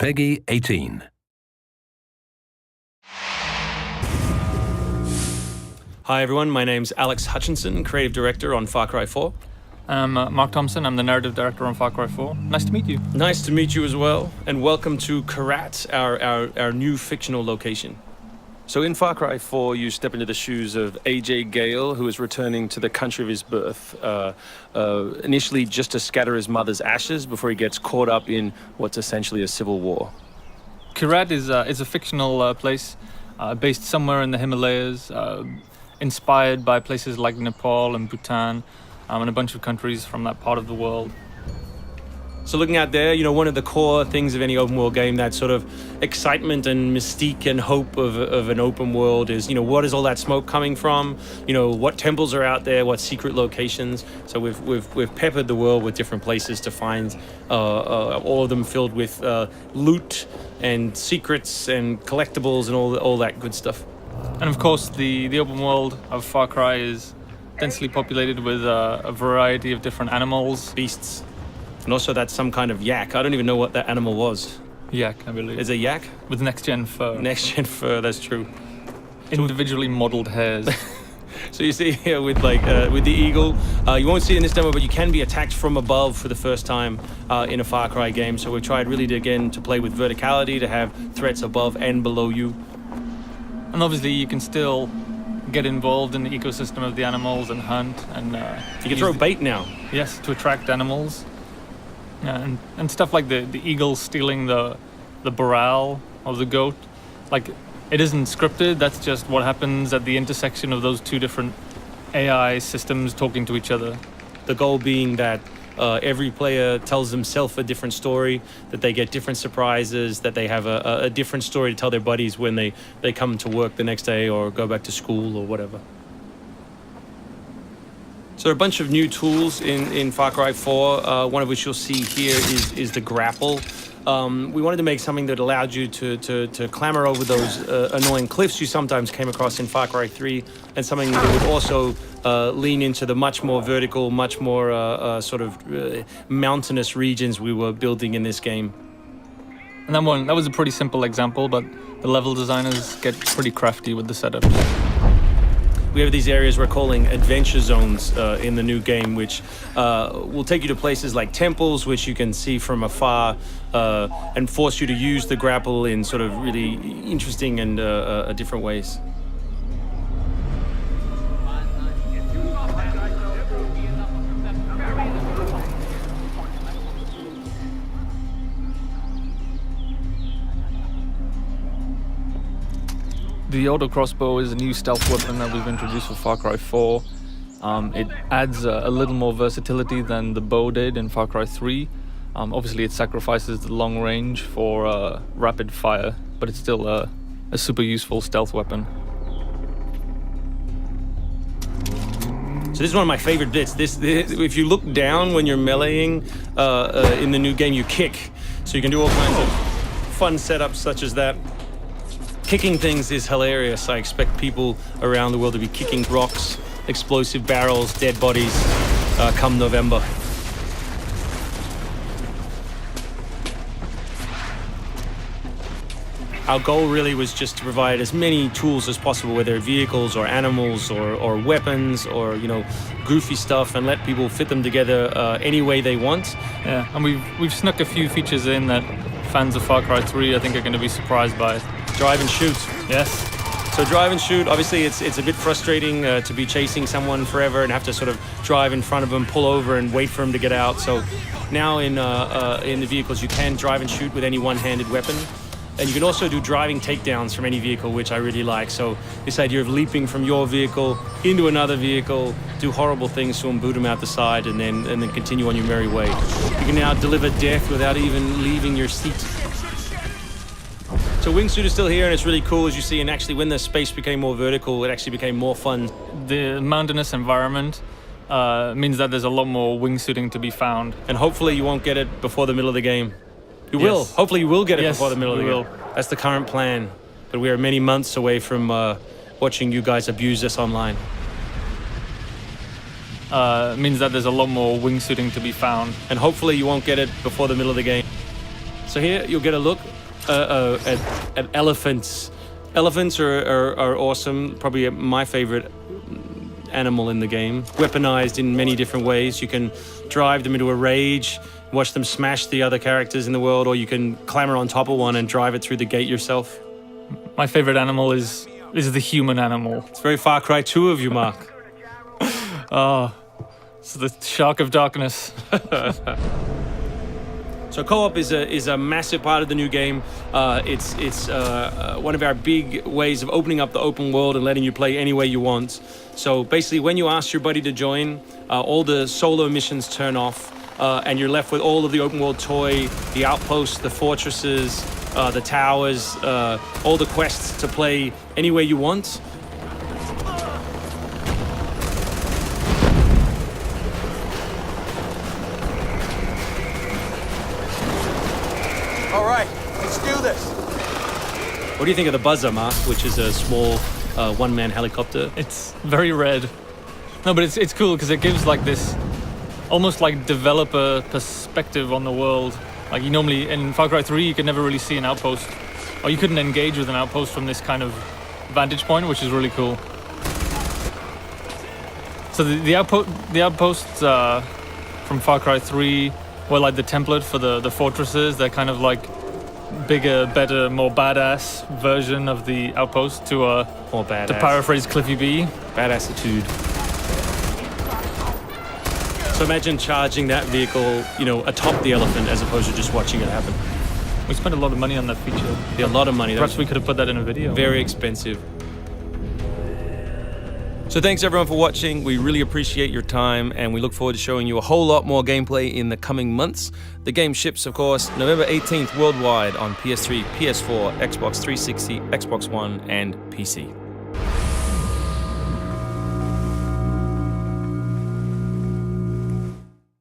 Peggy 18. Hi everyone, my name's Alex Hutchinson, Creative Director on Far Cry 4. I'm Mark Thompson, I'm the Narrative Director on Far Cry 4. Nice to meet you. Nice to meet you as well, and welcome to Karat, our new fictional location. So in Far Cry 4, you step into the shoes of AJ Gale, who is returning to the country of his birth, initially just to scatter his mother's ashes before he gets caught up in what's essentially a civil war. Karat is a fictional place based somewhere in the Himalayas, inspired by places like Nepal and Bhutan, and a bunch of countries from that part of the world. So looking out there, one of the core things of any open world game, that sort of excitement and mystique and hope of an open world is, what is all that smoke coming from? What temples are out there? What secret locations? So we've peppered the world with different places to find, all of them filled with loot and secrets and collectibles and all that good stuff. And of course, the open world of Far Cry is densely populated with a variety of different animals, beasts. And also that's some kind of yak. I don't even know what that animal was. Yak, I believe. Is it yak? With next-gen fur. Next-gen fur, that's true. Individually modeled hairs. So you see here with the eagle, you won't see it in this demo, but you can be attacked from above for the first time in a Far Cry game. So we've tried really to play with verticality, to have threats above and below you. And obviously you can still get involved in the ecosystem of the animals and hunt. And you can throw bait now. Yes, to attract animals. Yeah, and stuff like the eagle stealing the morale of the goat. Like, it isn't scripted, that's just what happens at the intersection of those two different AI systems talking to each other. The goal being that every player tells themselves a different story, that they get different surprises, that they have a different story to tell their buddies when they come to work the next day or go back to school or whatever. So there are a bunch of new tools in Far Cry 4, one of which you'll see here is the grapple. We wanted to make something that allowed you to clamber over those annoying cliffs you sometimes came across in Far Cry 3, and something that would also lean into the much more vertical, much more mountainous regions we were building in this game. And that was a pretty simple example, but the level designers get pretty crafty with the setups. We have these areas we're calling adventure zones in the new game, which will take you to places like temples, which you can see from afar, and force you to use the grapple in sort of really interesting and different ways. The auto crossbow is a new stealth weapon that we've introduced for Far Cry 4. It adds a little more versatility than the bow did in Far Cry 3. Obviously it sacrifices the long range for rapid fire, but it's still a super useful stealth weapon. So this is one of my favorite bits. This if you look down when you're meleeing in the new game, you kick. So you can do all kinds of fun setups such as that. Kicking things is hilarious. I expect people around the world to be kicking rocks, explosive barrels, dead bodies, come November. Our goal really was just to provide as many tools as possible, whether vehicles or animals or weapons or goofy stuff, and let people fit them together any way they want. Yeah, and we've snuck a few features in that fans of Far Cry 3 I think are going to be surprised by. Drive and shoot. Yes. So drive and shoot, obviously it's a bit frustrating to be chasing someone forever and have to sort of drive in front of them, pull over and wait for them to get out. So now in the vehicles you can drive and shoot with any one-handed weapon. And you can also do driving takedowns from any vehicle, which I really like. So this idea of leaping from your vehicle into another vehicle, do horrible things to them, boot them out the side, and then continue on your merry way. You can now deliver death without even leaving your seat. So wingsuit is still here, and it's really cool, as you see, and actually when the space became more vertical, it actually became more fun. The mountainous environment means that there's a lot more wingsuiting to be found. And hopefully you won't get it before the middle of the game. You will. Hopefully you will get it before the middle of the game. That's the current plan. But we are many months away from watching you guys abuse us online. Means that there's a lot more wingsuiting to be found. And hopefully you won't get it before the middle of the game. So here you'll get a look at elephants. Elephants are awesome, probably my favorite animal in the game. Weaponized in many different ways. You can drive them into a rage, watch them smash the other characters in the world, or you can clamber on top of one and drive it through the gate yourself. My favorite animal is the human animal. It's very Far Cry 2 of you, Mark. Oh, it's the shark of darkness. So co-op is a massive part of the new game. It's one of our big ways of opening up the open world and letting you play any way you want. So basically, when you ask your buddy to join, all the solo missions turn off, and you're left with all of the open world toy, the outposts, the fortresses, the towers, all the quests to play any way you want. All right, let's do this. What do you think of the Buzzer, Mark, which is a small one-man helicopter? It's very red. No, but it's cool because it gives like this almost like developer perspective on the world. Like you normally in Far Cry 3 you could never really see an outpost, or you couldn't engage with an outpost from this kind of vantage point, which is really cool. So the outposts from Far Cry 3 were like the template for the fortresses. They're kind of like bigger, better, more badass version of the outpost to More badass. to paraphrase Cliffy B. Badassitude. So imagine charging that vehicle, atop the elephant as opposed to just watching it happen. We spent a lot of money on that feature. A lot of money. Perhaps we could have put that in a video. Very expensive. So thanks everyone for watching. We really appreciate your time, and we look forward to showing you a whole lot more gameplay in the coming months. The game ships, of course, November 18th worldwide on PS3, PS4, Xbox 360, Xbox One, and PC.